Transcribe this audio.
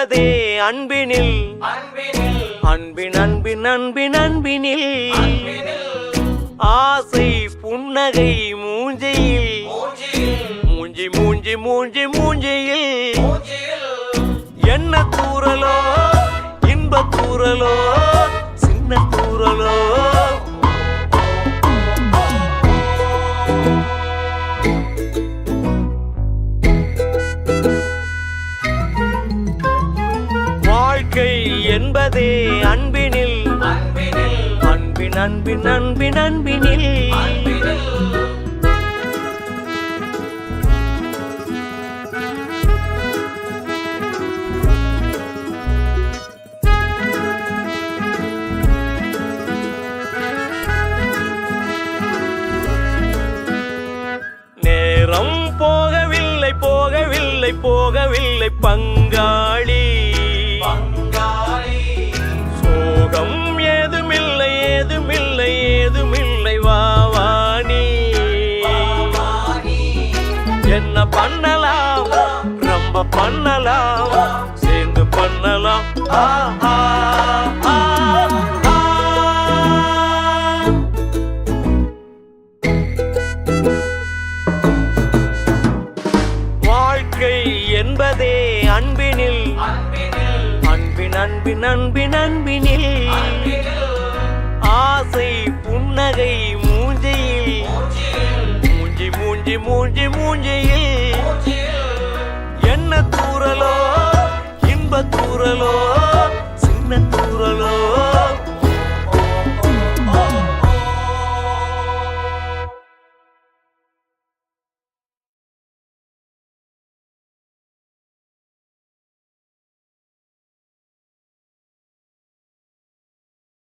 என்பதே அன்பினில் அன்பின் அன்பின் அன்பின் அன்பினில் ஆசை புன்னகை மூஞ்சையில் மூஞ்சி மூஞ்சி மூஞ்சி மூஞ்சியில் என்ன தூரலோ இன்ப தூரலோ சின்ன தூரலோ வாழ்க்கை என்பதே அன்பினில் அன்பின் அன்பின் அன்பின் அன்பினில் நேரம் போகவில்லை போகவில்லை போகவில்லை பங்காளி சோகம் ஏதுமில்லை ஏதுமில்லை ஏதுமில்லை வாவானி என்ன பண்ணலாம் ரொம்ப பண்ணலாம் சேர்ந்து பண்ணலாம் வாழ்க்கை என்பதே அன்பினில் அன்பின் அன்பின் அன்பின் அன்பினில் ஆசை புன்னகை மூஞ்சியில் மூஞ்சி மூஞ்சி மூஞ்சி மூஞ்சியில் என்ன தூரலோ இன்ப தூரலோ